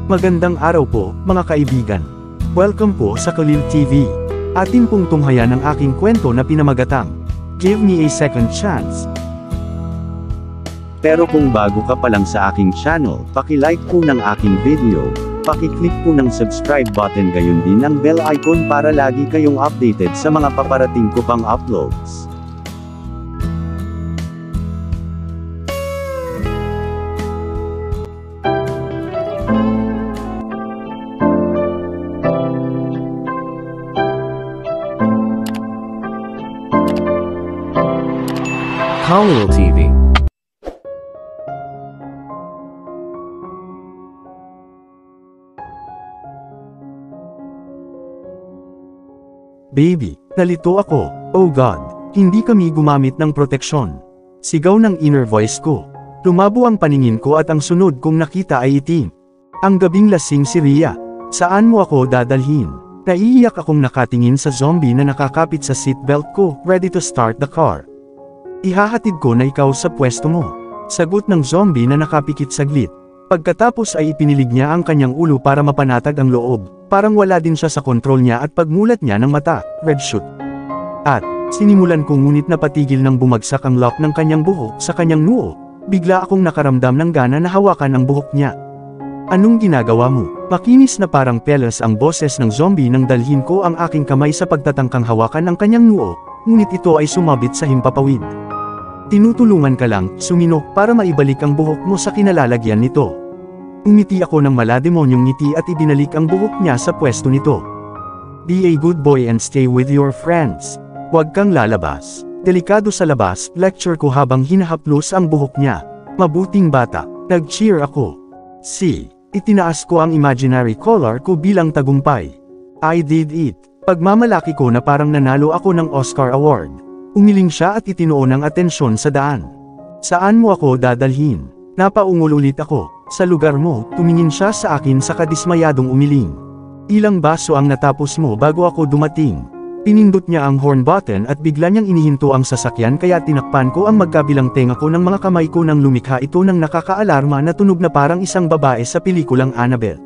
Magandang araw po, mga kaibigan. Welcome po sa Kalil TV. Atin pong tunghayan ang aking kwento na pinamagatang, Give Me a Second Chance. Pero kung bago ka pa lang sa aking channel, paki-like po ng aking video, paki-click po ng subscribe button gayon din ang bell icon para lagi kayong updated sa mga paparating ko pang uploads. Kalil TV. Baby, nalito ako. Oh God, hindi kami gumamit ng proteksyon. Sigaw ng inner voice ko. Lumabo ang paningin ko at ang sunod kong nakita ay itim. Ang gabing lasing si Rhea. Saan mo ako dadalhin? Naiiyak akong nakatingin sa zombie na nakakapit sa seatbelt ko, ready to start the car. Ihahatid ko na ikaw sa pwesto mo. Sagot ng zombie na nakapikit saglit. Pagkatapos ay ipinilig niya ang kanyang ulo para mapanatag ang loob. Parang wala din siya sa kontrol niya at pagmulat niya ng mata, red shoot. At, sinimulan ko ngunit napatigil nang bumagsak ang lock ng kanyang buhok sa kanyang noo. Bigla akong nakaramdam ng gana na hawakan ang buhok niya. Anong ginagawa mo? Makinis na parang pelas ang boses ng zombie nang dalhin ko ang aking kamay sa pagtatangkang hawakan ng kanyang noo, ngunit ito ay sumabit sa himpapawid. Tinutulungan ka lang, suminok para maibalik ang buhok mo sa kinalalagyan nito. Umiti ako ng malademonyong ngiti at ibinalik ang buhok niya sa pwesto nito. Be a good boy and stay with your friends. Huwag kang lalabas. Delikado sa labas, lecture ko habang hinahaplos ang buhok niya. Mabuting bata, nag-cheer ako. Itinaas ko ang imaginary collar ko bilang tagumpay. I did it. Pagmamalaki ko na parang nanalo ako ng Oscar Award. Umiling siya at itinuon ang atensyon sa daan. Saan mo ako dadalhin? Napaungol ulit ako. Sa lugar mo, tumingin siya sa akin sa kadismayadong umiling. Ilang baso ang natapos mo bago ako dumating. Pinindot niya ang horn button at bigla niyang inihinto ang sasakyan kaya tinakpan ko ang magkabilang tenga ko ng mga kamay ko nang lumikha ito ng nakakaalarma na tunog na parang isang babae sa pelikulang Annabelle.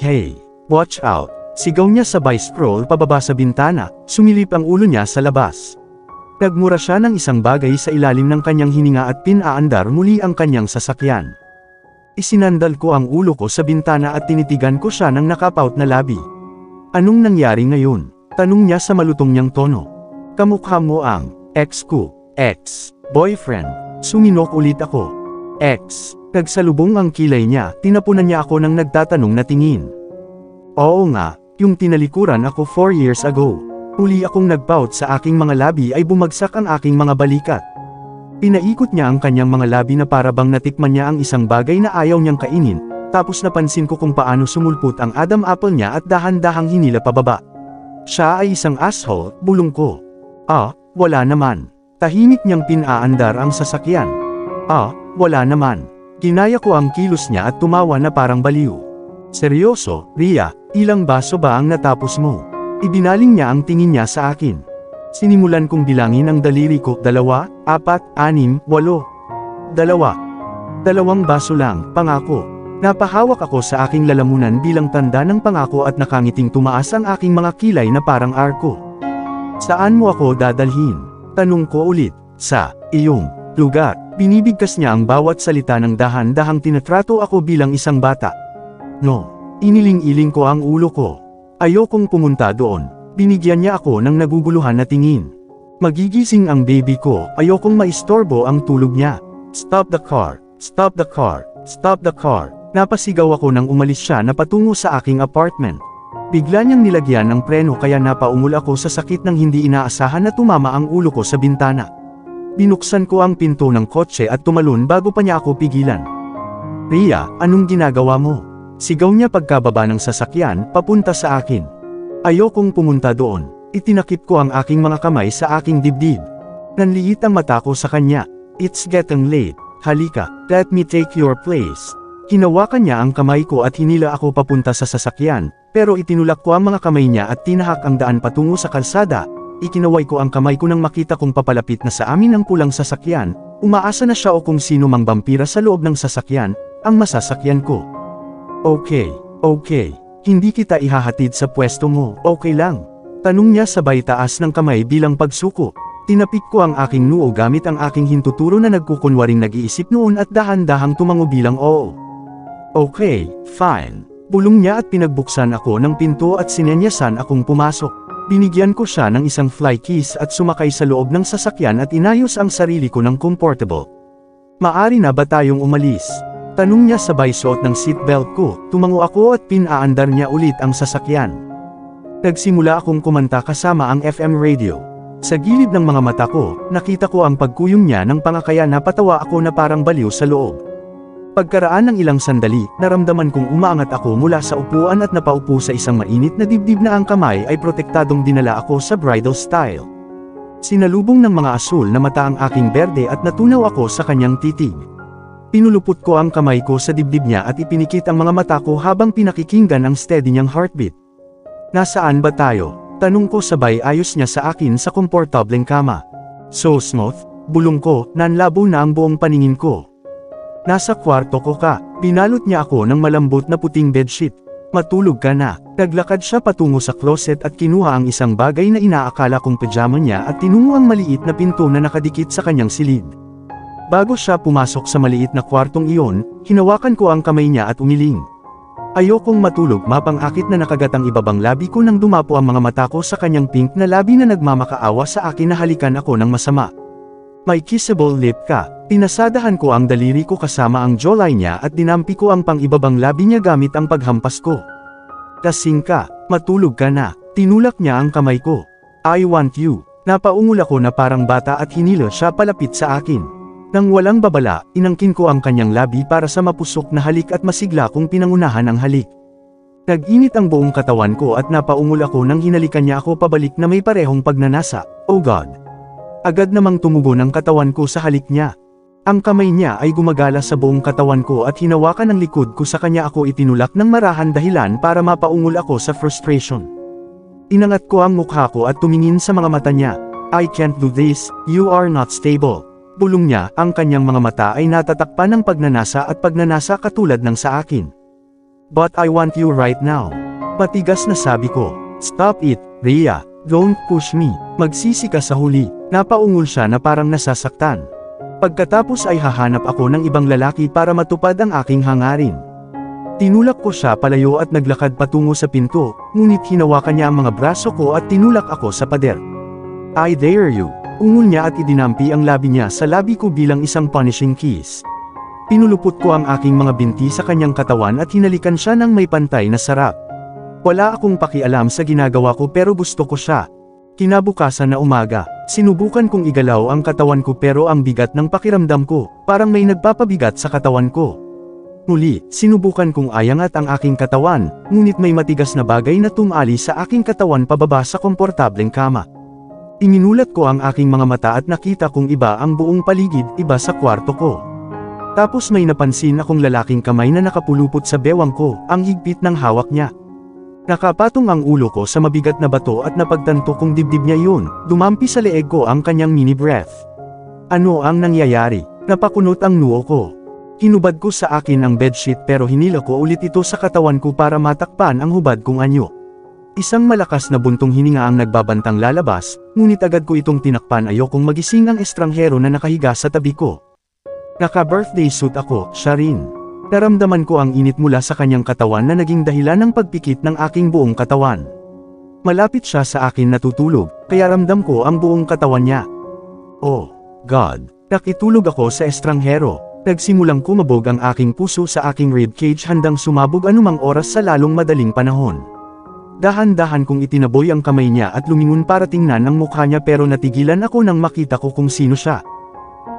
Hey, watch out! Sigaw niya sabay scroll pababa sa bintana, sumilip ang ulo niya sa labas. Nagmura siya ng isang bagay sa ilalim ng kanyang hininga at pinaandar muli ang kanyang sasakyan. Isinandal ko ang ulo ko sa bintana at tinitigan ko siya ng nakapout na labi. Anong nangyari ngayon? Tanong niya sa malutong niyang tono. Kamukha mo ang ex ko, ex-boyfriend. Suminok ulit ako. Ex. Nagsalubong ang kilay niya, tinapunan niya ako ng nagtatanong na tingin. Oo nga, yung tinalikuran ako 4 years ago. Muli akong nagpout sa aking mga labi ay bumagsak ang aking mga balikat. Pinaikot niya ang kanyang mga labi na parabang natikman niya ang isang bagay na ayaw niyang kainin, tapos napansin ko kung paano sumulpot ang Adam apple niya at dahan-dahang hinila pababa. Siya ay isang asshole, bulong ko. Wala naman. Tahimik niyang pinaandar ang sasakyan. Wala naman. Ginaya ko ang kilos niya at tumawa na parang baliw. Seryoso, Rhea, ilang baso ba ang natapos mo? Ibinaling niya ang tingin niya sa akin. Sinimulan kong bilangin ang daliri ko, 2, 4, 6, 8. 2 baso lang, pangako. Napahawak ako sa aking lalamunan bilang tanda ng pangako at nakangiting tumaas ang aking mga kilay na parang arko. Saan mo ako dadalhin? Tanong ko ulit. Sa iyong lugar. Binibigkas niya ang bawat salita ng dahan-dahang tinatrato ako bilang isang bata. No. Iniling-iling ko ang ulo ko. Ayokong pumunta doon. Binigyan niya ako ng naguguluhan na tingin. Magigising ang baby ko, ayokong maistorbo ang tulog niya. Stop the car! Stop the car! Stop the car! Napasigaw ako nang umalis siya na patungo sa aking apartment. Bigla niyang nilagyan ng preno kaya napaungol ako sa sakit ng hindi inaasahan na tumama ang ulo ko sa bintana. Binuksan ko ang pinto ng kotse at tumalon bago pa niya ako pigilan. Rhea, anong ginagawa mo? Sigaw niya pagkababa ng sasakyan, papunta sa akin. Ayokong pumunta doon. Itinakip ko ang aking mga kamay sa aking dibdib. Nanliit ang mata ko sa kanya. It's getting late. Halika, let me take your place. Hinawakan niya ang kamay ko at hinila ako papunta sa sasakyan, pero itinulak ko ang mga kamay niya at tinahak ang daan patungo sa kalsada. Ikinaway ko ang kamay ko nang makita kong papalapit na sa amin ang pulang sasakyan. Umaasa na siya o kung sino mang vampira sa loob ng sasakyan, ang masasakyan ko. Okay. Hindi kita ihahatid sa pwesto mo, okay lang. Tanong niya sabay taas ng kamay bilang pagsuko. Tinapik ko ang aking noo gamit ang aking hintuturo na nagkukunwaring nag-iisip noon at dahan-dahang tumango bilang oo. Okay, fine. Bulong niya at pinagbuksan ako ng pinto at sinenyasan akong pumasok. Binigyan ko siya ng isang fly kiss at sumakay sa loob ng sasakyan at inayos ang sarili ko ng comfortable. Maari na ba tayong umalis? Tanong niya sabay suot ng seatbelt ko, tumango ako at pinaandar niya ulit ang sasakyan. Nagsimula akong kumanta kasama ang FM radio. Sa gilid ng mga mata ko, nakita ko ang pagkuyom niya ng pangakaya na patawa ako na parang baliw sa loob. Pagkaraan ng ilang sandali, naramdaman kong umaangat ako mula sa upuan at napaupo sa isang mainit na dibdib na ang kamay ay protektadong dinala ako sa bridal style. Sinalubong ng mga asul na mata ang aking berde at natunaw ako sa kanyang titig. Pinulupot ko ang kamay ko sa dibdib niya at ipinikit ang mga mata ko habang pinakikinggan ang steady niyang heartbeat. Nasaan ba tayo? Tanong ko sabay ayos niya sa akin sa komportableng kama. So smooth, bulong ko, nanlabo na ang buong paningin ko. Nasa kwarto ko ka, binalot niya ako ng malambot na puting bedsheet. Matulog ka na. Naglakad siya patungo sa closet at kinuha ang isang bagay na inaakala kong pajama niya at tinungo ang maliit na pinto na nakadikit sa kanyang silid. Bago siya pumasok sa maliit na kwartong iyon, hinawakan ko ang kamay niya at umiling. Ayokong matulog mapang-akit na nakagatang ibabang labi ko nang dumapo ang mga mata ko sa kanyang pink na labi na nagmamakaawa sa akin na halikan ako ng masama. May kissable lip ka. Pinasadahan ko ang daliri ko kasama ang jawline niya at dinampi ko ang pang-ibabang labi niya gamit ang paghampas ko. Kasing ka, matulog ka na. Tinulak niya ang kamay ko. I want you. Napaungol ako na parang bata at hinila siya palapit sa akin. Nang walang babala, inangkin ko ang kanyang labi para sa mapusok na halik at masigla kong pinangunahan ang halik. Nag-init ang buong katawan ko at napaungol ako nang hinalikan niya ako pabalik na may parehong pagnanasa. Oh God! Agad namang tumugon ang katawan ko sa halik niya. Ang kamay niya ay gumagala sa buong katawan ko at hinawakan ang likod ko sa kanya ako itinulak ng marahan dahilan para mapaungol ako sa frustration. Inangat ko ang mukha ko at tumingin sa mga mata niya. I can't do this, you are not stable. Bulong niya, ang kanyang mga mata ay natatakpan ng pagnanasa at pagnanasa katulad ng sa akin. But I want you right now. Matigas na sabi ko. Stop it, Rhea. Don't push me. Magsisi ka sa huli. Napaungol siya na parang nasasaktan. Pagkatapos ay hahanap ako ng ibang lalaki para matupad ang aking hangarin. Tinulak ko siya palayo at naglakad patungo sa pinto, ngunit hinawakan niya ang mga braso ko at tinulak ako sa pader. I dare you. Ungol niya at idinampi ang labi niya sa labi ko bilang isang punishing kiss. Pinulupot ko ang aking mga binti sa kanyang katawan at hinalikan siya ng may pantay na sarap. Wala akong pakialam sa ginagawa ko pero gusto ko siya. Kinabukasan na umaga, sinubukan kong igalaw ang katawan ko pero ang bigat ng pakiramdam ko, parang may nagpapabigat sa katawan ko. Muli, sinubukan kong ayangat ang aking katawan, ngunit may matigas na bagay na tumali sa aking katawan pababa sa komportableng kama. Iminulat ko ang aking mga mata at nakita kong iba ang buong paligid, iba sa kwarto ko. Tapos may napansin akong lalaking kamay na nakapulupot sa bewang ko, ang higpit ng hawak niya. Nakapatong ang ulo ko sa mabigat na bato at napagtanto kong dibdib niya yun, dumampi sa leeg ko ang kanyang mini breath. Ano ang nangyayari? Napakunot ang noo ko. Hinubad ko sa akin ang bedsheet pero hinila ko ulit ito sa katawan ko para matakpan ang hubad kong anyo. Isang malakas na buntong hininga ang nagbabantang lalabas, ngunit agad ko itong tinakpan ayokong magising ang estranghero na nakahiga sa tabi ko. Naka-birthday suit ako, siya rin. Naramdaman ko ang init mula sa kanyang katawan na naging dahilan ng pagpikit ng aking buong katawan. Malapit siya sa akin natutulog, kaya ramdam ko ang buong katawan niya. Oh, God! Nakitulog ako sa estranghero. Nagsimulang kumabog ang aking puso sa aking ribcage handang sumabog anumang oras sa lalong madaling panahon. Dahan-dahan kong itinaboy ang kamay niya at lumingon para tingnan ang mukha niya pero natigilan ako nang makita ko kung sino siya.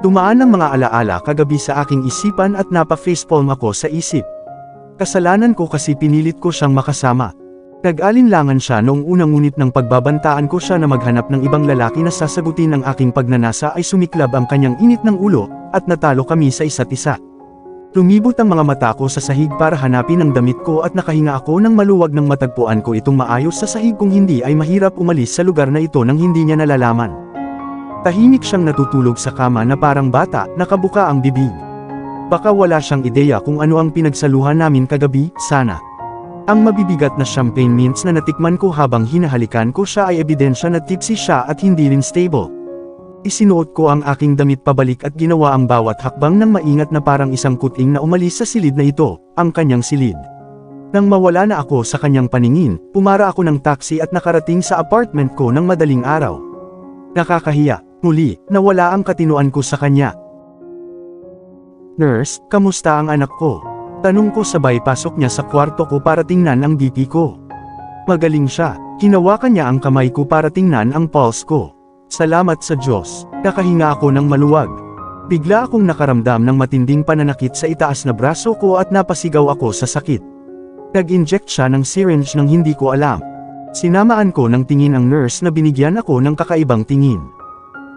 Dumaan ang mga alaala kagabi sa aking isipan at napa-facepalm ako sa isip. Kasalanan ko kasi pinilit ko siyang makasama. Nag-alinlangan siya noong unang ngunit ng pagbabantaan ko siya na maghanap ng ibang lalaki na sasagutin ng aking pagnanasa ay sumiklab ang kanyang init ng ulo, at natalo kami sa isa't isa. Lumibot ang mga mata ko sa sahig para hanapin ang damit ko at nakahinga ako nang maluwag nang matagpuan ko itong maayos sa sahig kung hindi ay mahirap umalis sa lugar na ito nang hindi niya nalalaman. Tahimik siyang natutulog sa kama na parang bata, nakabuka ang bibig. Baka wala siyang ideya kung ano ang pinagsaluhan namin kagabi, sana. Ang mabibigat na champagne mints na natikman ko habang hinahalikan ko siya ay ebidensya na tipsy siya at hindi rin stable. Isinuot ko ang aking damit pabalik at ginawa ang bawat hakbang ng maingat na parang isang kuting na umalis sa silid na ito, ang kanyang silid. Nang mawala na ako sa kanyang paningin, pumara ako ng taxi at nakarating sa apartment ko ng madaling araw. Nakakahiya, muli, nawala ang katinuan ko sa kanya. "Nurse, kamusta ang anak ko?" Tanong ko sabay pasok niya sa kwarto ko para tingnan ang BP ko. Magaling siya, hinawakan niya ang kamay ko para tingnan ang pulse ko. Salamat sa Diyos, nakahinga ako ng maluwag. Bigla akong nakaramdam ng matinding pananakit sa itaas na braso ko at napasigaw ako sa sakit. Nag-inject siya ng syringe nang hindi ko alam. Sinamaan ko ng tingin ang nurse na binigyan ako ng kakaibang tingin.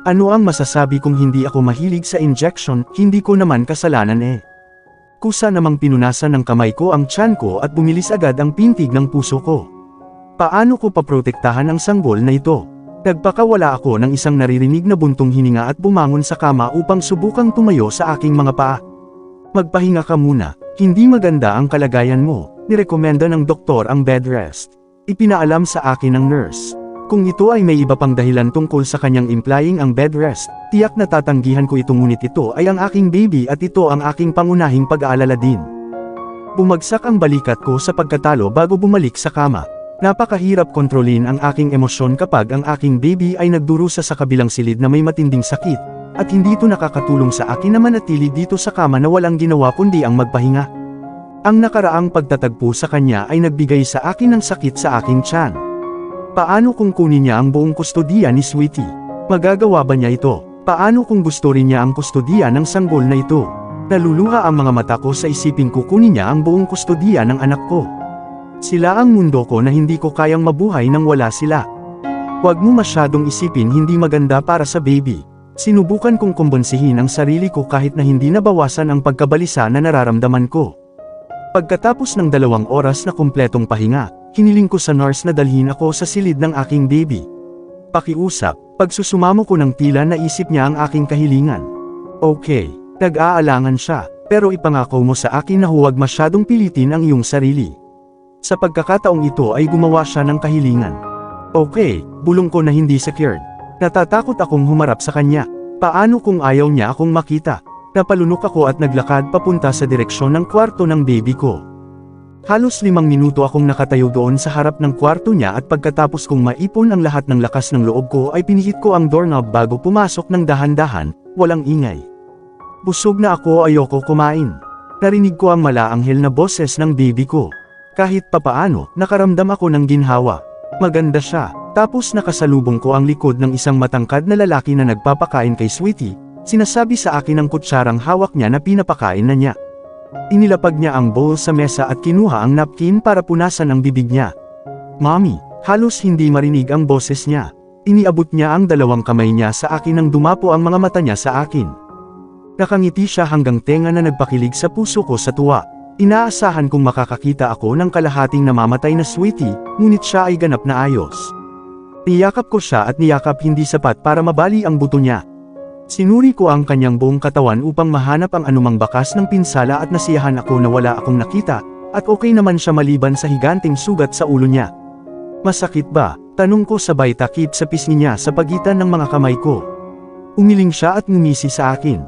Ano ang masasabi kung hindi ako mahilig sa injection, hindi ko naman kasalanan eh. Kusa namang pinunasan ng kamay ko ang tiyan ko at bumilis agad ang pintig ng puso ko. Paano ko paprotektahan ang sanggol na ito? Nagpakawala ako ng isang naririnig na buntong hininga at bumangon sa kama upang subukang tumayo sa aking mga paa. Magpahinga ka muna, hindi maganda ang kalagayan mo. Nirekomenda ng doktor ang bed rest. Ipinaalam sa akin ng nurse. Kung ito ay may iba pang dahilan tungkol sa kanyang implying ang bed rest, tiyak na tatanggihan ko ito ngunit ito ay ang aking baby at ito ang aking pangunahing pag-aalala din. Bumagsak ang balikat ko sa pagkatalo bago bumalik sa kama. Napakahirap kontrolin ang aking emosyon kapag ang aking baby ay nagdurusa sa kabilang silid na may matinding sakit, at hindi ito nakakatulong sa akin na manatili dito sa kama na walang ginawa kundi ang magpahinga. Ang nakaraang pagtatagpo sa kanya ay nagbigay sa akin ng sakit sa aking tiyan. Paano kung kunin niya ang buong kustodiya ni Sweetie? Magagawa ba niya ito? Paano kung gusto rin niya ang kustodiya ng sanggol na ito? Naluluha ang mga mata ko sa isiping kukunin niya ang buong kustodiya ng anak ko. Sila ang mundo ko na hindi ko kayang mabuhay nang wala sila. Huwag mo masyadong isipin hindi maganda para sa baby. Sinubukan kong kumbonsihin ang sarili ko kahit na hindi nabawasan ang pagkabalisa na nararamdaman ko. Pagkatapos ng 2 oras na kumpletong pahinga, hiniling ko sa nurse na dalhin ako sa silid ng aking baby. Pakiusap, pagsusumamo ko ng tila naisip niya ang aking kahilingan. Okay, nag-aalangan siya, pero ipangako mo sa akin na huwag masyadong pilitin ang iyong sarili. Sa pagkakataong ito ay gumawa siya ng kahilingan. Okay, bulong ko na hindi secured. Natatakot akong humarap sa kanya. Paano kung ayaw niya akong makita? Napalunok ako at naglakad papunta sa direksyon ng kwarto ng baby ko. Halos 5 minuto akong nakatayo doon sa harap ng kwarto niya at pagkatapos kong maipon ang lahat ng lakas ng loob ko ay pinihit ko ang doorknob bago pumasok ng dahan-dahan, walang ingay. Busog na ako, ayoko kumain. Narinig ko ang malaanghel na boses ng baby ko. Kahit papaano, nakaramdam ako ng ginhawa. Maganda siya, tapos nakasalubong ko ang likod ng isang matangkad na lalaki na nagpapakain kay Sweetie. Sinasabi sa akin ng kutsarang hawak niya na pinapakain na niya. Inilapag niya ang bowl sa mesa at kinuha ang napkin para punasan ang bibig niya. Mommy, halos hindi marinig ang boses niya. Iniabot niya ang 2 kamay niya sa akin nang dumapo ang mga mata niya sa akin. Nakangiti siya hanggang tenga na nagpakilig sa puso ko sa tuwa. Inaasahan kong makakakita ako ng kalahating namamatay na Sweetie, ngunit siya ay ganap na ayos. Niyakap ko siya at niyakap hindi sapat para mabali ang buto niya. Sinuri ko ang kanyang buong katawan upang mahanap ang anumang bakas ng pinsala at nasiyahan ako na wala akong nakita, at okay naman siya maliban sa higanting sugat sa ulo niya. Masakit ba? Tanong ko sabay takip sa pisngi niya sa pagitan ng mga kamay ko. Umiling siya at ngumisi sa akin.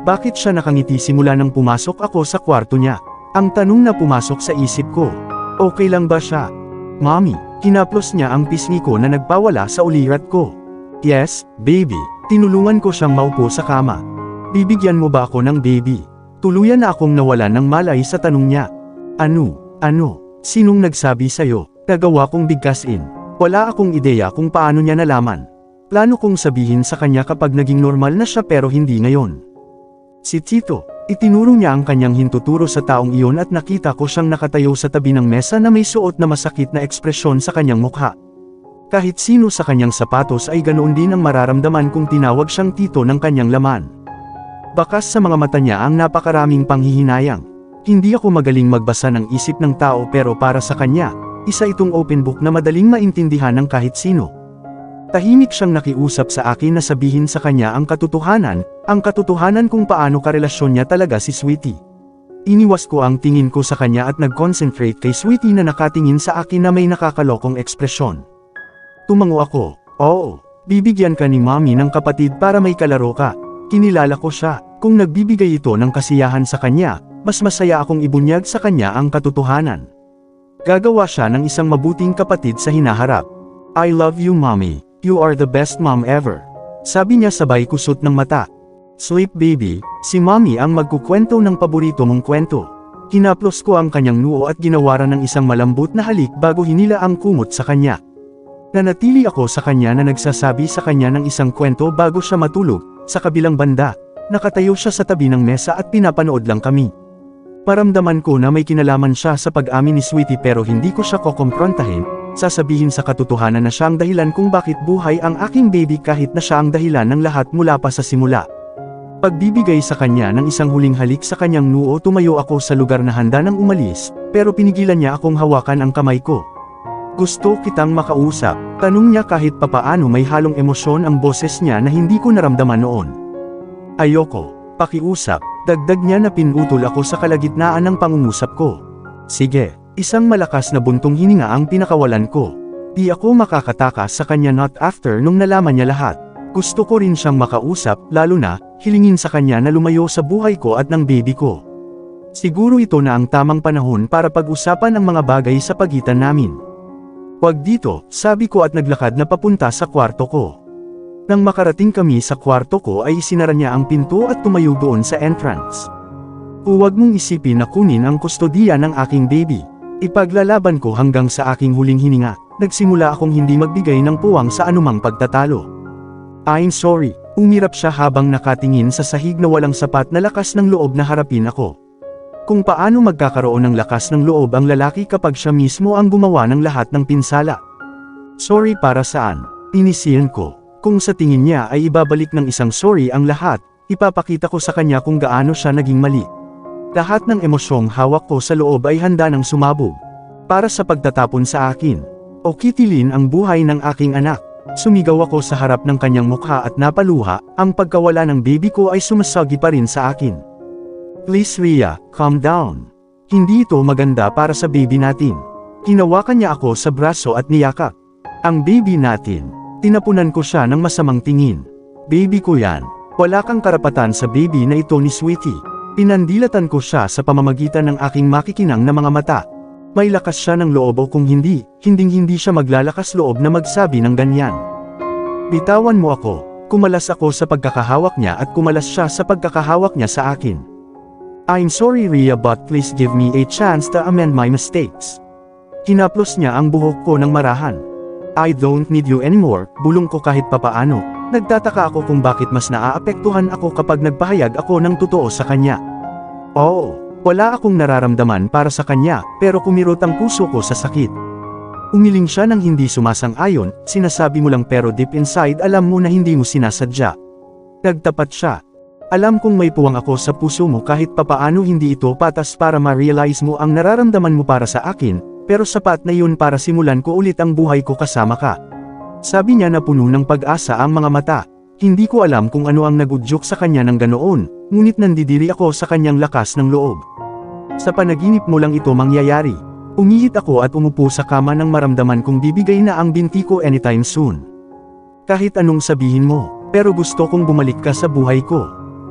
Bakit siya nakangiti simula nang pumasok ako sa kwarto niya? Ang tanong na pumasok sa isip ko. Okay lang ba siya? Mommy, kinaplos niya ang pisngi ko na nagpawala sa ulirat ko. Yes, baby. Tinulungan ko siyang maupo sa kama. Bibigyan mo ba ako ng baby? Tuluyan na akong nawalan ng malay sa tanong niya. Ano? Sinong nagsabi sa'yo? Nagawa kong bigkasin. Wala akong ideya kung paano niya nalaman. Plano kong sabihin sa kanya kapag naging normal na siya pero hindi ngayon. Si Tito, itinuro niya ang kanyang hintuturo sa taong iyon at nakita ko siyang nakatayo sa tabi ng mesa na may suot na masakit na ekspresyon sa kanyang mukha. Kahit sino sa kanyang sapatos ay ganoon din ang mararamdaman kung tinawag siyang tito ng kanyang laman. Bakas sa mga mata niya ang napakaraming panghihinayang. Hindi ako magaling magbasa ng isip ng tao pero para sa kanya, isa itong open book na madaling maintindihan ng kahit sino. Tahimik siyang nakiusap sa akin na sabihin sa kanya ang katotohanan kung paano karelasyon niya talaga si Sweetie. Iniwas ko ang tingin ko sa kanya at nag-concentrate kay Sweetie na nakatingin sa akin na may nakakalokong ekspresyon. Tumango ako, oo, bibigyan ka ni Mommy ng kapatid para may kalaro ka. Kinilala ko siya, kung nagbibigay ito ng kasiyahan sa kanya, mas masaya akong ibunyag sa kanya ang katotohanan. Gagawa siya ng isang mabuting kapatid sa hinaharap. I love you Mommy, you are the best mom ever. Sabi niya sabay kusot ng mata. Sleep baby, si Mommy ang magkukwento ng paborito mong kwento. Kinaplos ko ang kanyang noo at ginawaran ng isang malambot na halik bago hinila ang kumot sa kanya. Nanatili ako sa kanya na nagsasabi sa kanya ng isang kwento bago siya matulog. Sa kabilang banda, nakatayo siya sa tabi ng mesa at pinapanood lang kami. Paramdaman ko na may kinalaman siya sa pag-amin ni Sweetie pero hindi ko siya kokomprontahin, sasabihin sa katotohanan na siya ang dahilan kung bakit buhay ang aking baby kahit na siya ang dahilan ng lahat mula pa sa simula. Pagbibigay sa kanya ng isang huling halik sa kanyang noo, tumayo ako sa lugar na handa nang umalis, pero pinigilan niya akong hawakan ang kamay ko. Gusto kitang makausap, tanong niya kahit papaano may halong emosyon ang boses niya na hindi ko naramdaman noon. Ayoko, pakiusap, dagdag niya na pinutol ako sa kalagitnaan ng pangungusap ko. Sige, isang malakas na buntong hininga ang pinakawalan ko. Di ako makakatakas sa kanya not after nung nalaman niya lahat. Gusto ko rin siyang makausap, lalo na, hilingin sa kanya na lumayo sa buhay ko at ng baby ko. Siguro ito na ang tamang panahon para pag-usapan ang mga bagay sa pagitan namin. Huwag dito, sabi ko at naglakad na papunta sa kwarto ko. Nang makarating kami sa kwarto ko ay isinara niya ang pinto at tumayo doon sa entrance. Huwag mong isipin na kunin ang kustodiya ng aking baby. Ipaglalaban ko hanggang sa aking huling hininga. Nagsimula akong hindi magbigay ng puwang sa anumang pagtatalo. I'm sorry, umirap siya habang nakatingin sa sahig na walang sapat na lakas ng loob na harapin ako. Kung paano magkakaroon ng lakas ng loob ang lalaki kapag siya mismo ang gumawa ng lahat ng pinsala. Sorry para saan? Inisiyan ko. Kung sa tingin niya ay ibabalik ng isang sorry ang lahat, ipapakita ko sa kanya kung gaano siya naging mali. Lahat ng emosyong hawak ko sa loob ay handa ng sumabog. Para sa pagtatapon sa akin. O kitilin ang buhay ng aking anak. Sumigaw ako sa harap ng kanyang mukha at napaluha, ang pagkawala ng baby ko ay sumasagi pa rin sa akin. Please Rhea, calm down. Hindi ito maganda para sa baby natin. Hinawakan niya ako sa braso at niyakap. Ang baby natin. Tinapunan ko siya ng masamang tingin. Baby ko yan. Wala kang karapatan sa baby na ito ni Sweetie. Pinandilatan ko siya sa pamamagitan ng aking makikinang na mga mata. May lakas siya ng loob o kung hindi, hinding-hindi siya maglalakas loob na magsabi ng ganyan. Bitawan mo ako. Kumalas ako sa pagkakahawak niya at kumalas siya sa pagkakahawak niya sa akin. I'm sorry Rhea but please give me a chance to amend my mistakes. Hinaplos niya ang buhok ko ng marahan. I don't need you anymore, bulong ko kahit papaano. Nagtataka ako kung bakit mas naaapektuhan ako kapag nagpahayag ako ng totoo sa kanya. Oo, wala akong nararamdaman para sa kanya, pero kumirot ang puso ko sa sakit. Umiling siya ng hindi sumasang-ayon, sinasabi mo lang pero deep inside alam mo na hindi mo sinasadya. Nagtapat siya. Alam kong may puwang ako sa puso mo kahit papaano hindi ito patas para ma-realize mo ang nararamdaman mo para sa akin, pero sapat na yun para simulan ko ulit ang buhay ko kasama ka. Sabi niya na puno ng pag-asa ang mga mata. Hindi ko alam kung ano ang nagudyok sa kanya ng ganoon, ngunit nandidiri ako sa kanyang lakas ng loob. Sa panaginip mo lang ito mangyayari. Umihit ako at umupo sa kama nang maramdaman kong bibigay na ang binti ko anytime soon. Kahit anong sabihin mo, pero gusto kong bumalik ka sa buhay ko.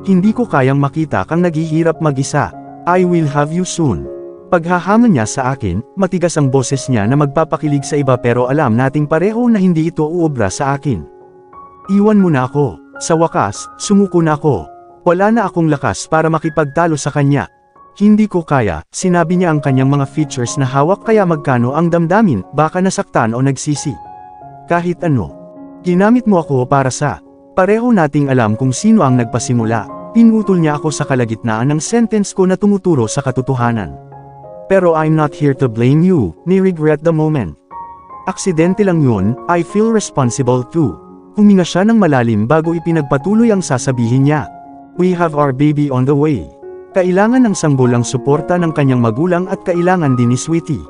Hindi ko kayang makita kang naghihirap mag-isa. I will have you soon. Paghahamon niya sa akin, matigas ang boses niya na magpapakilig sa iba pero alam nating pareho na hindi ito uobra sa akin. Iwan mo na ako. Sa wakas, sumuko na ako. Wala na akong lakas para makipagtalo sa kanya. Hindi ko kaya, sinabi niya ang kanyang mga features na hawak kaya magkano ang damdamin, baka nasaktan o nagsisi. Kahit ano. Ginamit mo ako para sa. Pareho nating alam kung sino ang nagpasimula. Pinutol niya ako sa kalagitnaan ng sentence ko na tumuturo sa katotohanan. Pero I'm not here to blame you, ni regret the moment. Aksidente lang yun, I feel responsible too. Huminga siya ng malalim bago ipinagpatuloy ang sasabihin niya. We have our baby on the way. Kailangan ng sanggulang suporta ng kanyang magulang at kailangan din ni Sweetie.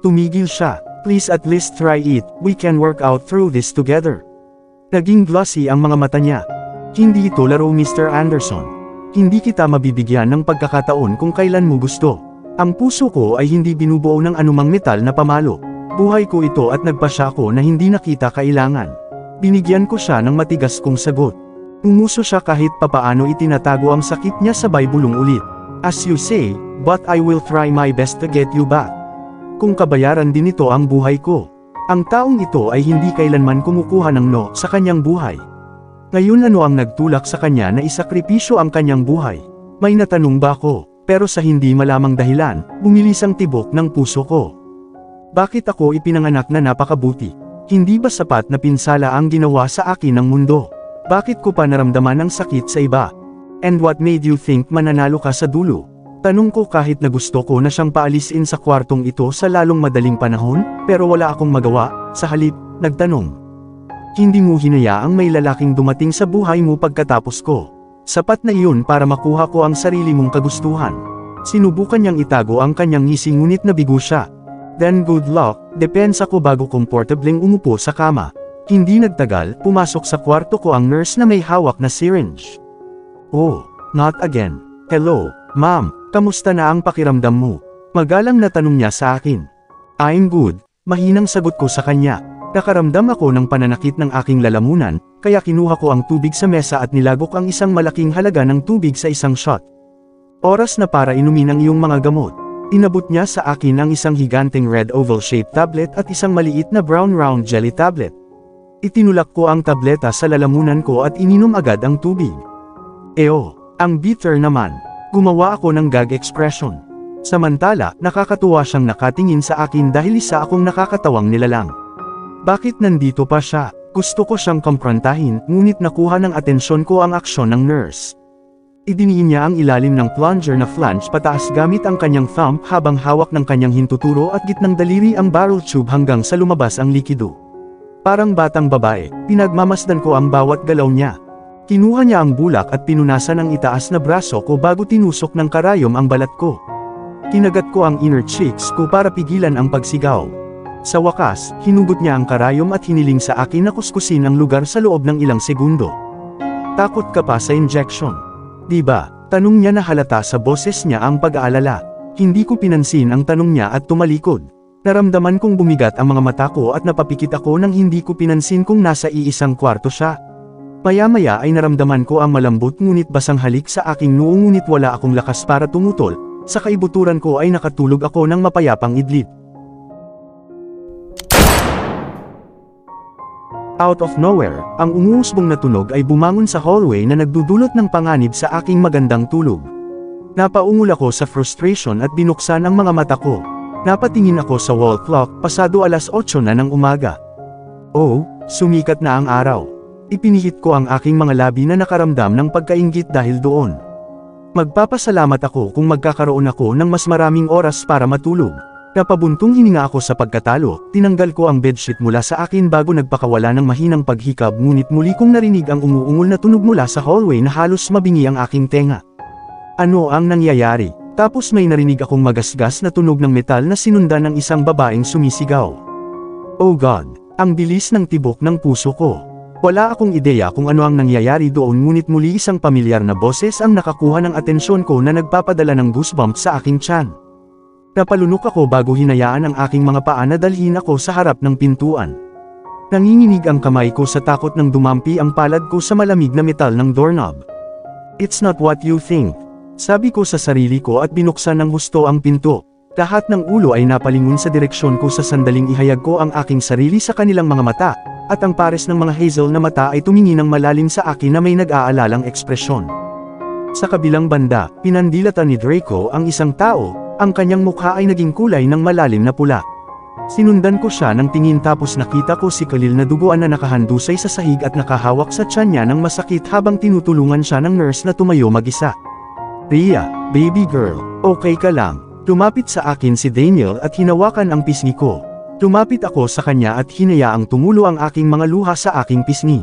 Tumigil siya. Please at least try it, we can work out through this together. Naging glossy ang mga mata niya. Hindi ito laro, Mr. Anderson. Hindi kita mabibigyan ng pagkakataon kung kailan mo gusto. Ang puso ko ay hindi binubuo ng anumang metal na pamalo. Buhay ko ito at nagpasya ko na hindi na kita kailangan. Binigyan ko siya ng matigas kong sagot. Umuso siya kahit papaano itinatago ang sakit niya, sabay bulong ulit. As you say, but I will try my best to get you back. Kung kabayaran din ito ang buhay ko. Ang taong ito ay hindi kailanman kumukuha ng no sa kanyang buhay. Ngayon ano ang nagtulak sa kanya na isakripisyo ang kanyang buhay? May natanong ba ako? Pero sa hindi malamang dahilan, bumilis ang tibok ng puso ko. Bakit ako ipinanganak na napakabuti? Hindi ba sapat na pinsala ang ginawa sa akin ng mundo? Bakit ko pa naramdaman ang sakit sa iba? And what made you think mananalo ka sa dulo? Tanong ko kahit na gusto ko na siyang paalisin sa kwartong ito sa lalong madaling panahon, pero wala akong magawa. Sa halip, nagtanong. Hindi mo hinayaang may lalaking dumating sa buhay mo pagkatapos ko. Sapat na iyon para makuha ko ang sarili mong kagustuhan. Sinubukan niyang itago ang kanyang ngisi ngunit nabigo siya. Then good luck, depensa ko bago komportableng umupo sa kama. Hindi nagtagal, pumasok sa kwarto ko ang nurse na may hawak na syringe. Oh, not again. Hello, ma'am, kamusta na ang pakiramdam mo? Magalang na tanong niya sa akin. I'm good, mahinang sagot ko sa kanya. Nakaramdam ako ng pananakit ng aking lalamunan, kaya kinuha ko ang tubig sa mesa at nilagok ang isang malaking halaga ng tubig sa isang shot. Oras na para inumin ang iyong mga gamot. Inabot niya sa akin ang isang higanteng red oval-shaped tablet at isang maliit na brown round jelly tablet. Itinulak ko ang tableta sa lalamunan ko at ininom agad ang tubig. Ang bitter naman. Gumawa ako ng gag expression. Samantala, nakakatuwa siyang nakatingin sa akin dahil isa akong nakakatawang nilalang. Bakit nandito pa siya? Gusto ko siyang komprontahin, ngunit nakuha ng atensyon ko ang aksyon ng nurse. Idiniin niya ang ilalim ng plunger na flange pataas gamit ang kanyang thumb habang hawak ng kanyang hintuturo at gitnang daliri ang barrel tube hanggang sa lumabas ang likido. Parang batang babae, pinagmamasdan ko ang bawat galaw niya. Kinuha niya ang bulak at pinunasan ang itaas na braso ko bago tinusok ng karayom ang balat ko. Kinagat ko ang inner cheeks ko para pigilan ang pagsigaw. Sa wakas, hinugot niya ang karayom at hiniling sa akin na kuskusin ang lugar sa loob ng ilang segundo. Takot ka pa sa injection? Diba? Tanong niya na halata sa boses niya ang pag-aalala. Hindi ko pinansin ang tanong niya at tumalikod. Naramdaman kong bumigat ang mga mata ko at napapikit ako nang hindi ko pinansin kung nasa iisang kwarto siya. Maya-maya ay naramdaman ko ang malambot ngunit basang halik sa aking noo ngunit wala akong lakas para tumutol. Sa kaibuturan ko ay nakatulog ako ng mapayapang idlip. Out of nowhere, ang umuusbong na tunog ay bumangon sa hallway na nagdudulot ng panganib sa aking magandang tulog. Napaungol ako sa frustration at binuksan ang mga mata ko. Napatingin ako sa wall clock, pasado 8:00 na ng umaga. Oh, sumikat na ang araw. Ipinihit ko ang aking mga labi na nakaramdam ng pagkainggit dahil doon. Magpapasalamat ako kung magkakaroon ako ng mas maraming oras para matulog. Napabuntong hininga ako sa pagkatalo, tinanggal ko ang bedsheet mula sa akin bago nagpakawala ng mahinang paghikab ngunit muli kong narinig ang umuungol na tunog mula sa hallway na halos mabingi ang aking tenga. Ano ang nangyayari? Tapos may narinig akong magasgas na tunog ng metal na sinundan ng isang babaeng sumisigaw. Oh God! Ang bilis ng tibok ng puso ko. Wala akong ideya kung ano ang nangyayari doon ngunit muli isang pamilyar na boses ang nakakuha ng atensyon ko na nagpapadala ng goosebumps sa aking tiyan. Napalunok ako bago hinayaan ang aking mga paa na dalhin ako sa harap ng pintuan. Nanginginig ang kamay ko sa takot nang dumampi ang palad ko sa malamig na metal ng doorknob. It's not what you think. Sabi ko sa sarili ko at binuksan ng husto ang pinto. Lahat ng ulo ay napalingon sa direksyon ko sa sandaling ihayag ko ang aking sarili sa kanilang mga mata, at ang pares ng mga hazel na mata ay tumingin ng malalim sa akin na may nag-aalalang ekspresyon. Sa kabilang banda, pinandilatan ni Draco ang isang tao, ang kanyang mukha ay naging kulay ng malalim na pula. Sinundan ko siya ng tingin tapos nakita ko si Khalil na duguan na nakahandusay sa sahig at nakahawak sa tiyan niya ng masakit habang tinutulungan siya ng nurse na tumayo mag-isa. Rhea, baby girl, okay ka lang? Lumapit sa akin si Daniel at hinawakan ang pisngi ko. Lumapit ako sa kanya at hinayaang tumulo ang aking mga luha sa aking pisngi.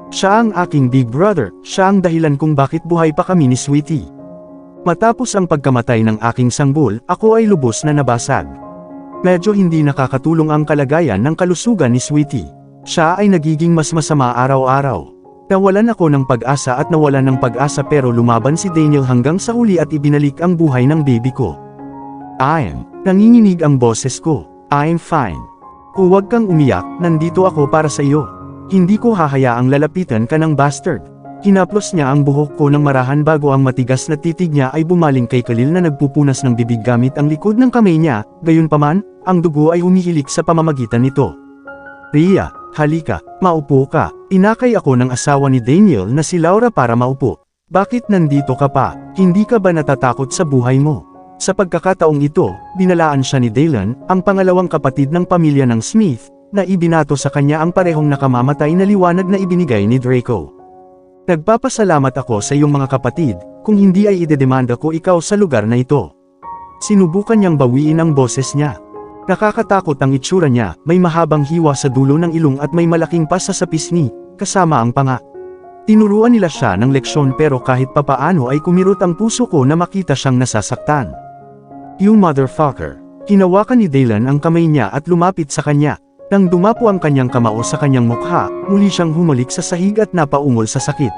Siya ang aking big brother, siya ang dahilan kung bakit buhay pa kami ni Sweetie. Matapos ang pagkamatay ng aking sanggol, ako ay lubos na nabasag. Medyo hindi nakakatulong ang kalagayan ng kalusugan ni Sweetie. Siya ay nagiging mas masama araw-araw. Nawalan ako ng pag-asa at nawalan ng pag-asa pero lumaban si Daniel hanggang sa huli at ibinalik ang buhay ng baby ko. Nanginginig ang boses ko. I'm fine. Huwag kang umiyak, nandito ako para sa iyo. Hindi ko hahayaang lalapitan ka ng bastard. Hinaplos niya ang buhok ko ng marahan bago ang matigas na titig niya ay bumaling kay Khalil na nagpupunas ng bibig gamit ang likod ng kamay niya, gayunpaman, ang dugo ay humihilik sa pamamagitan nito. Rhea, halika, maupo ka. Inakay ako ng asawa ni Daniel na si Laura para maupo. Bakit nandito ka pa? Hindi ka ba natatakot sa buhay mo? Sa pagkakataong ito, binalaan siya ni Dalen, ang pangalawang kapatid ng pamilya ng Smith, na ibinato sa kanya ang parehong nakamamatay na liwanag na ibinigay ni Draco. Nagpapasalamat ako sa iyong mga kapatid, kung hindi ay idedemanda ko ikaw sa lugar na ito. Sinubukan niyang bawiin ang boses niya. Nakakatakot ang itsura niya, may mahabang hiwa sa dulo ng ilong at may malaking pasa sa pisngi, kasama ang panga. Tinuruan nila siya ng leksyon pero kahit papaano ay kumirot ang puso ko na makita siyang nasasaktan. You motherfucker! Hinawakan ni Dalen ang kamay niya at lumapit sa kanya. Nang dumapo ang kanyang kamao sa kanyang mukha, muli siyang humalik sa sahig at napaungol sa sakit.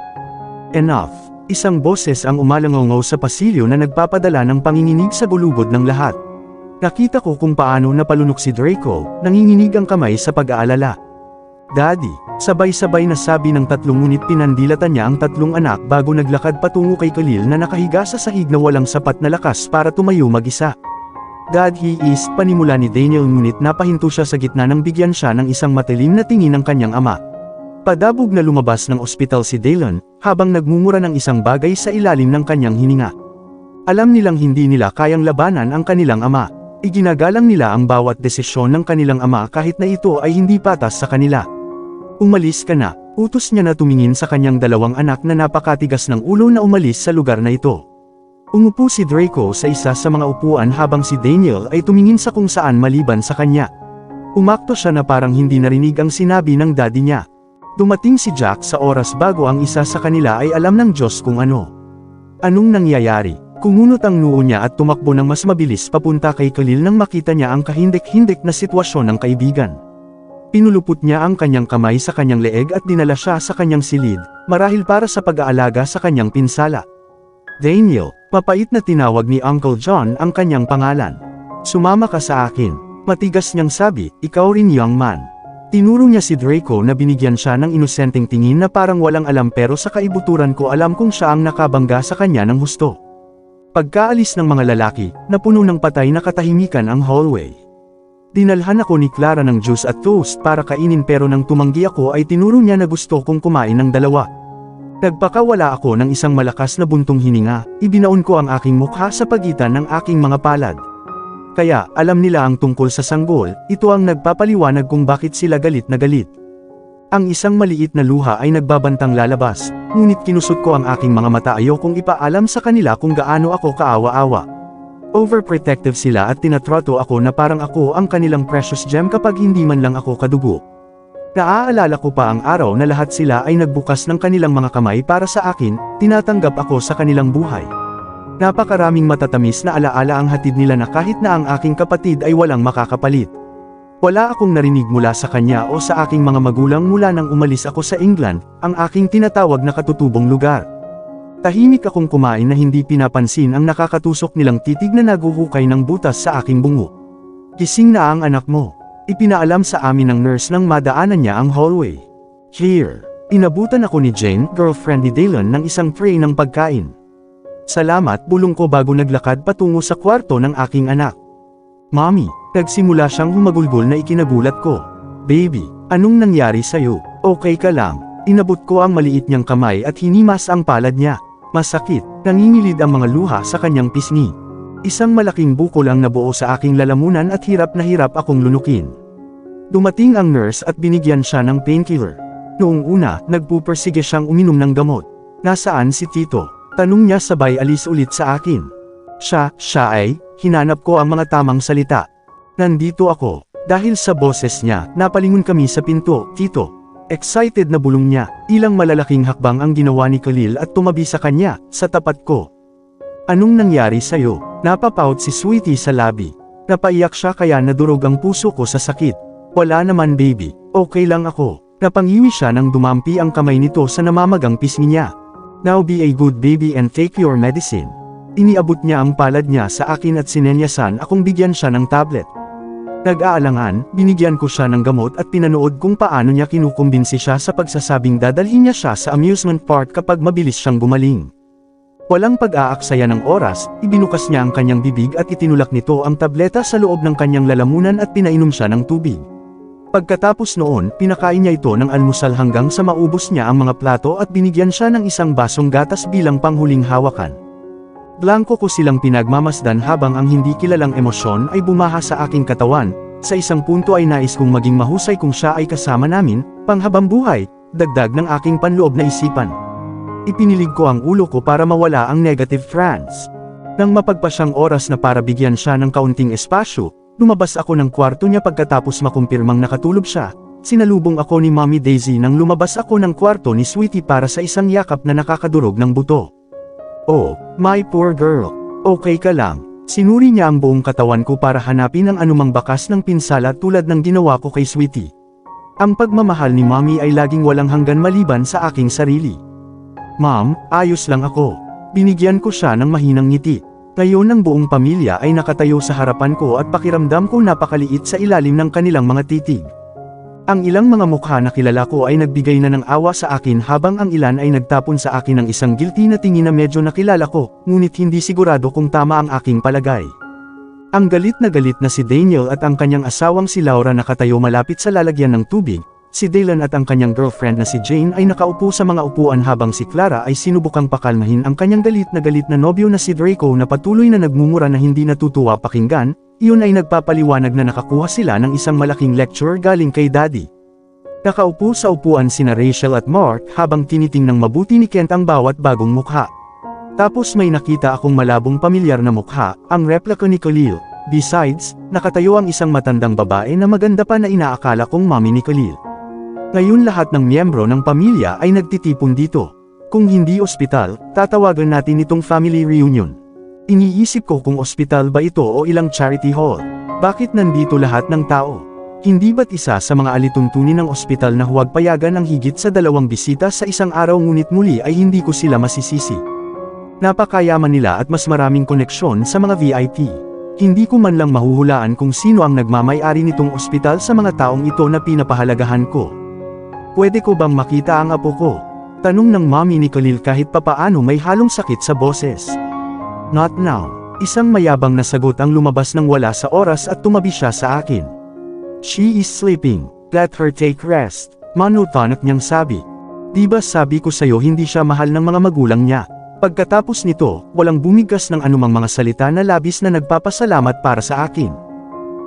Enough! Isang boses ang umalangaw sa pasilyo na nagpapadala ng panginginig sa gulugod ng lahat. Nakita ko kung paano napalunok si Draco, nanginginig ang kamay sa pag-aalala. Daddy, sabay-sabay na sabi ng tatlong ngunit pinandilatan niya ang tatlong anak bago naglakad patungo kay Khalil na nakahiga sa sahig na walang sapat na lakas para tumayo mag-isa. Dad, he is, panimula ni Daniel ngunit napahinto siya sa gitna nang bigyan siya ng isang matilim na tingin ng kanyang ama. Padabog na lumabas ng ospital si Dalen, habang nagmumura ng isang bagay sa ilalim ng kanyang hininga. Alam nilang hindi nila kayang labanan ang kanilang ama. Iginagalang nila ang bawat desisyon ng kanilang ama kahit na ito ay hindi patas sa kanila. Umalis ka na, utos niya na tumingin sa kanyang dalawang anak na napakatigas ng ulo na umalis sa lugar na ito. Umupo si Draco sa isa sa mga upuan habang si Daniel ay tumingin sa kung saan maliban sa kanya. Umakto siya na parang hindi narinig ang sinabi ng daddy niya. Dumating si Jack sa oras bago ang isa sa kanila ay alam ng Diyos kung ano. Anong nangyayari? Kumunot ang noo niya at tumakbo ng mas mabilis papunta kay Khalil nang makita niya ang kahindik-hindik na sitwasyon ng kaibigan. Pinulupot niya ang kanyang kamay sa kanyang leeg at dinala siya sa kanyang silid, marahil para sa pag-aalaga sa kanyang pinsala. Daniel, mapait na tinawag ni Uncle John ang kanyang pangalan. Sumama ka sa akin. Matigas niyang sabi, ikaw rin young man. Tinuro niya si Draco na binigyan siya ng inosenteng tingin na parang walang alam pero sa kaibuturan ko alam kung siya ang nakabangga sa kanya ng husto. Pagkaalis ng mga lalaki, napuno ng patay na katahimikan ang hallway. Dinalhan ako ni Clara ng juice at toast para kainin pero nang tumanggi ako ay tinuro niya na gusto kong kumain ng dalawa. Nagpakawala ako ng isang malakas na buntong hininga, ibinaon ko ang aking mukha sa pagitan ng aking mga palad. Kaya, alam nila ang tungkol sa sanggol, ito ang nagpapaliwanag kung bakit sila galit na galit. Ang isang maliit na luha ay nagbabantang lalabas, ngunit kinusot ko ang aking mga mata ayokong ipaalam sa kanila kung gaano ako kaawa-awa. Overprotective sila at tinatrato ako na parang ako ang kanilang precious gem kapag hindi man lang ako kadugo. Naaalala ko pa ang araw na lahat sila ay nagbukas ng kanilang mga kamay para sa akin, tinatanggap ako sa kanilang buhay. Napakaraming matatamis na alaala ang hatid nila na kahit na ang aking kapatid ay walang makakapalit. Wala akong narinig mula sa kanya o sa aking mga magulang mula nang umalis ako sa England, ang aking tinatawag na katutubong lugar. Tahimik akong kumain na hindi pinapansin ang nakakatusok nilang titig na naguhukay ng butas sa aking bungo. Gising na ang anak mo. Ipinaalam sa amin ng nurse nang madaanan niya ang hallway. Here. Inabutan ako ni Jane, girlfriend ni Dalen ng isang tray ng pagkain. Salamat, bulong ko bago naglakad patungo sa kwarto ng aking anak. Mommy, nagsimula siyang humagulgol na ikinagulat ko. Baby, anong nangyari sa'yo? Okay ka lang? Inabot ko ang maliit niyang kamay at hinimas ang palad niya. Masakit, nangingilid ang mga luha sa kanyang pisngi. Isang malaking bukol ang nabuo sa aking lalamunan at hirap na hirap akong lunukin. Dumating ang nurse at binigyan siya ng painkiller. Noong una, nagpupersige siyang uminom ng gamot. Nasaan si Tito? Tanong niya sabay alis ulit sa akin. Siya ay, hinanap ko ang mga tamang salita. Nandito ako. Dahil sa boses niya, napalingon kami sa pinto, Tito. Excited na bulong niya, ilang malalaking hakbang ang ginawa ni Khalil at tumabi sa kanya, sa tapat ko. Anong nangyari sa'yo? Napapout si Sweetie sa labi. Napaiyak siya kaya nadurog ang puso ko sa sakit. Wala naman baby, Okay lang ako. Napangiwi siya nang dumampi ang kamay nito sa namamagang pisngi niya. Now be a good baby and take your medicine. Iniabot niya ang palad niya sa akin at sinenyasan akong bigyan siya ng tablet. Nag-aalangan, binigyan ko siya ng gamot at pinanood kung paano niya kinukumbinsi siya sa pagsasabing dadalhin niya siya sa amusement park kapag mabilis siyang gumaling. Walang pag-aaksaya ng oras, ibinukas niya ang kanyang bibig at itinulak nito ang tableta sa loob ng kanyang lalamunan at pinainom siya ng tubig. Pagkatapos noon, pinakain niya ito ng almusal hanggang sa maubos niya ang mga plato at binigyan siya ng isang basong gatas bilang panghuling hawakan. Blanko ko silang pinagmamasdan habang ang hindi kilalang emosyon ay bumaha sa aking katawan. Sa isang punto ay nais kong maging mahusay kung siya ay kasama namin, panghabang buhay, dagdag ng aking panloob na isipan. Ipinilig ko ang ulo ko para mawala ang negative trance. Nang mapagpasyang oras na para bigyan siya ng kaunting espasyo, lumabas ako ng kwarto niya pagkatapos makumpirmang nakatulog siya. Sinalubong ako ni Mommy Daisy nang lumabas ako ng kwarto ni Sweetie para sa isang yakap na nakakadurog ng buto. Oh, my poor girl. Okay ka lang. Sinuri niya ang buong katawan ko para hanapin ang anumang bakas ng pinsala tulad ng ginawa ko kay Sweetie. Ang pagmamahal ni Mommy ay laging walang hanggan maliban sa aking sarili. Ma'am, ayos lang ako. Binigyan ko siya ng mahinang ngiti. Ngayon ang buong pamilya ay nakatayo sa harapan ko at pakiramdam ko napakaliit sa ilalim ng kanilang mga titig. Ang ilang mga mukha na kilala ko ay nagbigay na ng awa sa akin habang ang ilan ay nagtapon sa akin ng isang guilty na tingin na medyo nakilala ko, ngunit hindi sigurado kung tama ang aking palagay. Ang galit na si Daniel at ang kanyang asawang si Laura nakatayo malapit sa lalagyan ng tubig. Si Dylan at ang kanyang girlfriend na si Jane ay nakaupo sa mga upuan habang si Clara ay sinubukang pakalmahin ang kanyang galit na nobyo na si Draco na patuloy na nagmumura na hindi natutuwa pakinggan. Iyon ay nagpapaliwanag na nakakuha sila ng isang malaking lecture galing kay Daddy. Nakaupo sa upuan sina Rachel at Mark habang tinitingnang mabuti ni Kent ang bawat bagong mukha. Tapos may nakita akong malabong pamilyar na mukha, ang replika ni Khalil. Besides, nakatayo ang isang matandang babae na maganda pa na inaakala kong mommy ni Khalil. Ngayon lahat ng miyembro ng pamilya ay nagtitipon dito. Kung hindi ospital, tatawagan natin itong family reunion. Iniisip ko kung ospital ba ito o ilang charity hall. Bakit nandito lahat ng tao? Hindi ba't isa sa mga alituntunin ng ospital na huwag payagan ang higit sa 2 bisita sa isang araw ngunit muli ay hindi ko sila masisisi. Napakayaman nila at mas maraming koneksyon sa mga VIP. Hindi ko man lang mahuhulaan kung sino ang nagmamay-ari nitong ospital sa mga taong ito na pinapahalagahan ko. Pwede ko bang makita ang apo ko? Tanong ng mommy ni Khalil kahit papaano may halong sakit sa boses. Not now. Isang mayabang na sagot ang lumabas nang wala sa oras at tumabi siya sa akin. She is sleeping. Let her take rest. Manutanak niyang sabi. Diba sabi ko sa'yo hindi siya mahal ng mga magulang niya. Pagkatapos nito, walang bumigkas ng anumang mga salita na labis na nagpapasalamat para sa akin.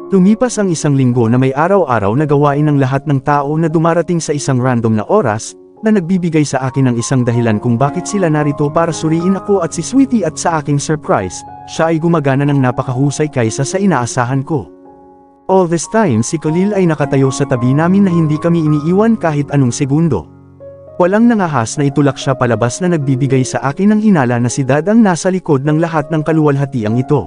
Lumipas ang isang linggo na may araw-araw na gawain ng lahat ng tao na dumarating sa isang random na oras, na nagbibigay sa akin ng isang dahilan kung bakit sila narito para suriin ako at si Sweetie at sa aking surprise, siya ay gumagana ng napakahusay kaysa sa inaasahan ko. All this time si Khalil ay nakatayo sa tabi namin na hindi kami iniiwan kahit anong segundo. Walang nangahas na itulak siya palabas na nagbibigay sa akin ng hinala na si Dad ang nasa likod ng lahat ng kaluwalhatiang ito.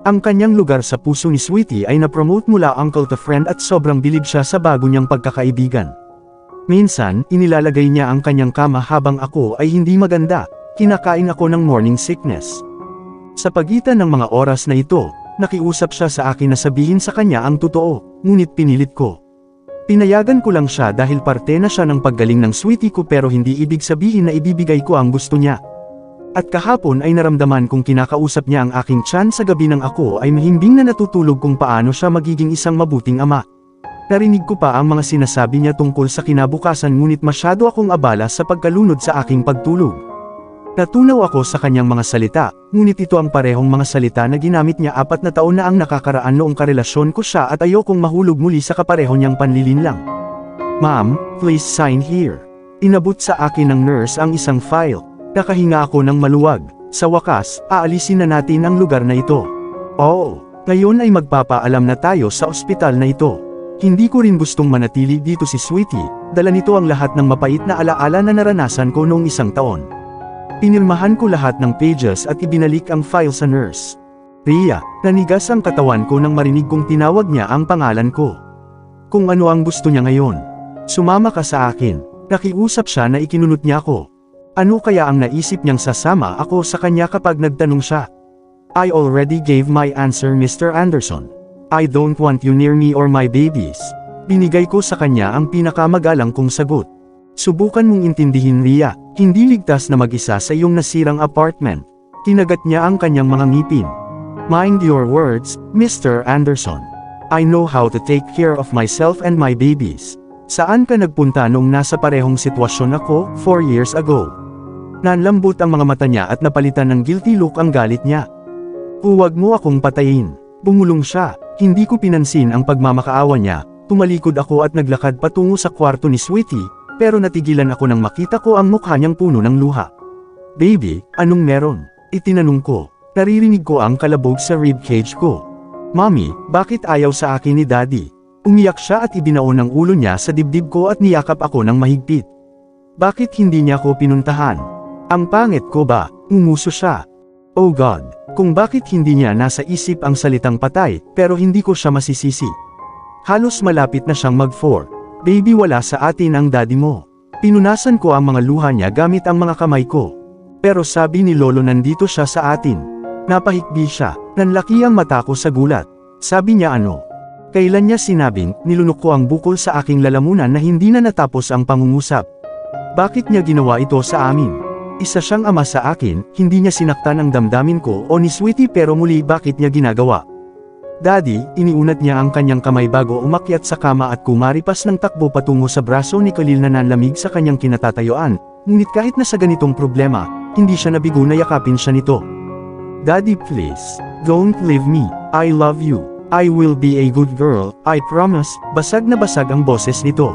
Ang kanyang lugar sa puso ni Sweetie ay na-promote mula uncle to friend at sobrang bilib siya sa bago niyang pagkakaibigan. Minsan, inilalagay niya ang kanyang kama habang ako ay hindi maganda, kinakain ako ng morning sickness. Sa pagitan ng mga oras na ito, nakiusap siya sa akin na sabihin sa kanya ang totoo, ngunit pinilit ko. Pinayagan ko lang siya dahil parte na siya ng paggaling ng Sweetie ko pero hindi ibig sabihin na ibibigay ko ang gusto niya. At kahapon ay naramdaman kong kinakausap niya ang aking tiyan sa gabi nang ako ay mahimbing na natutulog kung paano siya magiging isang mabuting ama. Narinig ko pa ang mga sinasabi niya tungkol sa kinabukasan ngunit masyado akong abala sa pagkalunod sa aking pagtulog. Natunaw ako sa kanyang mga salita, ngunit ito ang parehong mga salita na ginamit niya 4 na taon na ang nakakaraan noong karelasyon ko siya at ayokong mahulog muli sa kapareho niyang panlilinlang. Ma'am, please sign here. Inabot sa akin ng nurse ang isang file. Nakahinga ako ng maluwag. Sa wakas, aalisin na natin ang lugar na ito. Oo, ngayon ay magpapaalam na tayo sa ospital na ito. Hindi ko rin gustong manatili dito si Sweetie, dala nito ang lahat ng mapait na alaala na naranasan ko noong 1 taon. Pinirmahan ko lahat ng pages at ibinalik ang file sa nurse. Ria, nanigas ang katawan ko nang marinig kong tinawag niya ang pangalan ko. Kung ano ang gusto niya ngayon. Sumama ka sa akin. Nakiusap siya na ikinunot niya ako. Ano kaya ang naisip niyang sasama ako sa kanya kapag nagtanong siya? I already gave my answer, Mr. Anderson. I don't want you near me or my babies. Binigay ko sa kanya ang pinakamagalang kong sagot. Subukan mong intindihin, Rhea, hindi ligtas na mag-isa sa iyong nasirang apartment. Kinagat niya ang kanyang mga ngipin. Mind your words, Mr. Anderson. I know how to take care of myself and my babies. Saan ka nagpunta noong nasa parehong sitwasyon ako, 4 years ago? Nanlambot ang mga mata niya at napalitan ng guilty look ang galit niya. Huwag mo akong patayin. Bumulong siya, hindi ko pinansin ang pagmamakaawa niya. Tumalikod ako at naglakad patungo sa kwarto ni Sweetie, pero natigilan ako nang makita ko ang mukha niyang puno ng luha. Baby, anong meron? Itinanong ko. Naririnig ko ang kalabog sa ribcage ko. Mommy, bakit ayaw sa akin ni Daddy? Umiyak siya at ibinaon ang ulo niya sa dibdib ko at niyakap ako ng mahigpit. Bakit hindi niya ako pinuntahan? Ang pangit ko ba? Umuso siya. Oh God, kung bakit hindi niya nasa isip ang salitang patay, pero hindi ko siya masisisi. Halos malapit na siyang mag-4. Baby, wala sa atin ang daddy mo. Pinunasan ko ang mga luha niya gamit ang mga kamay ko. Pero sabi ni Lolo nandito siya sa atin. Napahikbi siya, nanlaki ang mata ko sa gulat. Sabi niya ano? Kailan niya sinabing, nilunok ko ang bukol sa aking lalamunan na hindi na natapos ang pangungusap? Bakit niya ginawa ito sa amin? Isa siyang ama sa akin, hindi niya sinaktan ang damdamin ko o ni Sweetie, pero muli bakit niya ginagawa? Daddy, iniunat niya ang kanyang kamay bago umakyat sa kama at kumaripas ng takbo patungo sa braso ni Khalil na nanlamig sa kanyang kinatatayuan, ngunit kahit na sa ganitong problema, hindi siya nabigo na yakapin siya nito. Daddy, please, don't leave me, I love you. I will be a good girl, I promise. Basag na basag ang boses nito.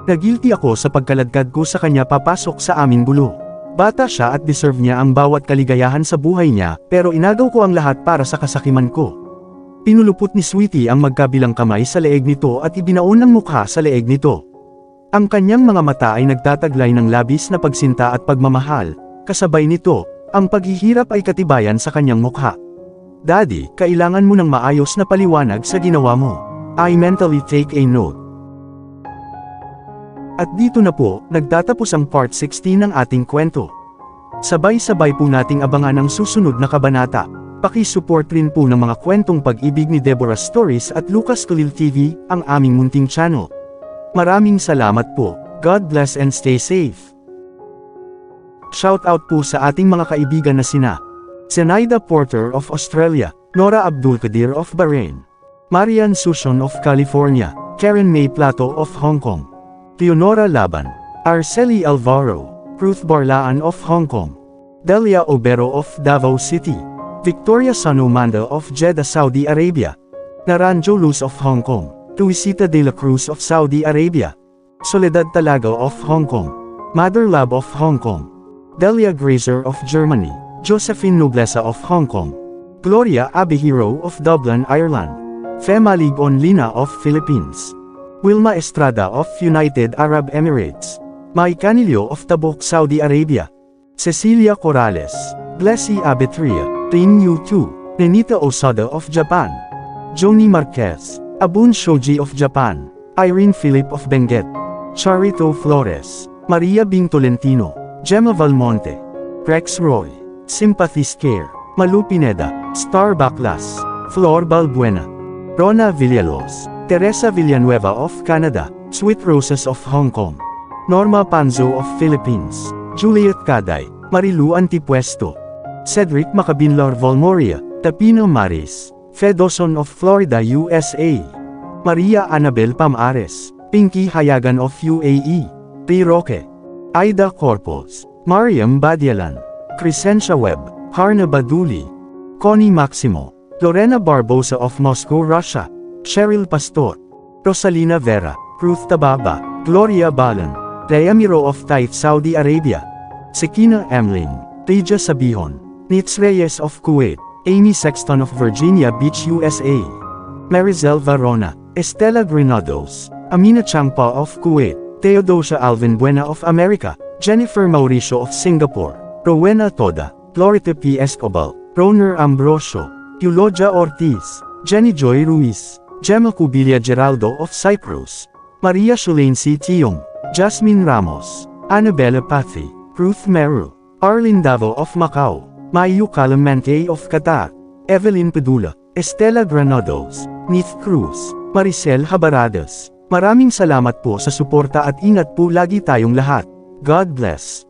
Nagilty ako sa pagkaladkad ko sa kanya papasok sa aming gulo. Bata siya at deserve niya ang bawat kaligayahan sa buhay niya, pero inagaw ko ang lahat para sa kasakiman ko. Pinulupot ni Sweetie ang magkabilang kamay sa leeg nito at ibinaon ng mukha sa leeg nito. Ang kanyang mga mata ay nagtataglay ng labis na pagsinta at pagmamahal, kasabay nito, ang paghihirap ay katibayan sa kanyang mukha. Daddy, kailangan mo ng maayos na paliwanag sa ginawa mo. I mentally take a note. At dito na po, nagtatapos ang part 16 ng ating kwento. Sabay-sabay po nating abangan ang susunod na kabanata. Paki-support rin po ng mga kwentong pag-ibig ni Deborah Stories at Lucas Khalil TV, ang aming munting channel. Maraming salamat po. God bless and stay safe. Shoutout po sa ating mga kaibigan na sina Zenaida Porter of Australia, Nora Abdulkadir of Bahrain, Marian Susion of California, Karen May Plato of Hong Kong, Leonora Laban, Arceli Alvaro, Ruth Barlaan of Hong Kong, Delia Obero of Davao City, Victoria Sanomanda of Jeddah, Saudi Arabia, Naranjo Luz of Hong Kong, Luisita de la Cruz of Saudi Arabia, Soledad Talago of Hong Kong, Mother Lab of Hong Kong, Delia Grazer of Germany, Josephine Noblesa of Hong Kong, Gloria Abihiro of Dublin, Ireland, Fema Ligon Lina of Philippines, Wilma Estrada of United Arab Emirates, Mai Canillo of Tabuk, Saudi Arabia, Cecilia Corrales, Blessy Abetria, Rin Yu Tu, Nenita Osada of Japan, Joni Marquez, Abun Shoji of Japan, Irene Philip of Benguet, Charito Flores, Maria Bing Tolentino, Gemma Valmonte, Rex Roy, Sympathy Scare, Malu Pineda, Star Baclas, Flor Balbuena, Rona Villalos, Teresa Villanueva of Canada, Sweet Roses of Hong Kong, Norma Panzo of Philippines, Juliet Caday, Marilu Antipuesto, Cedric Macabinlar Volmoria, Tapino Maris, Fedoson of Florida, USA, Maria Annabel Pamares, Pinky Hayagan of UAE, P. Roque, Aida Corpos, Mariam Badialan, Crescencia Webb, Harna Baduli, Connie Maximo, Lorena Barbosa of Moscow, Russia, Cheryl Pastor, Rosalina Vera, Ruth Tababa, Gloria Balan, Rhea Miro of Taif, Saudi Arabia, Sekina Emlin, Teja Sabihon, Nitz Reyes of Kuwait, Amy Sexton of Virginia Beach, USA, Marizel Varona, Estela Granados, Amina Changpa of Kuwait, Theodosia Alvin Buena of America, Jennifer Mauricio of Singapore, Rowena Toda, Florita P. Escobal, Roner Ambrosio, Eulogia Ortiz, Jenny Joy Ruiz, Gemma Cubilla Geraldo of Cyprus, Maria Sholane C. Tiong, Jasmine Ramos, Annabella Pathy, Ruth Meru, Arlene Davao of Macau, Mayu Calamante of Qatar, Evelyn Padula, Estela Granados, Nith Cruz, Maricel Habaradas. Maraming salamat po sa suporta at ingat po lagi tayong lahat. God bless.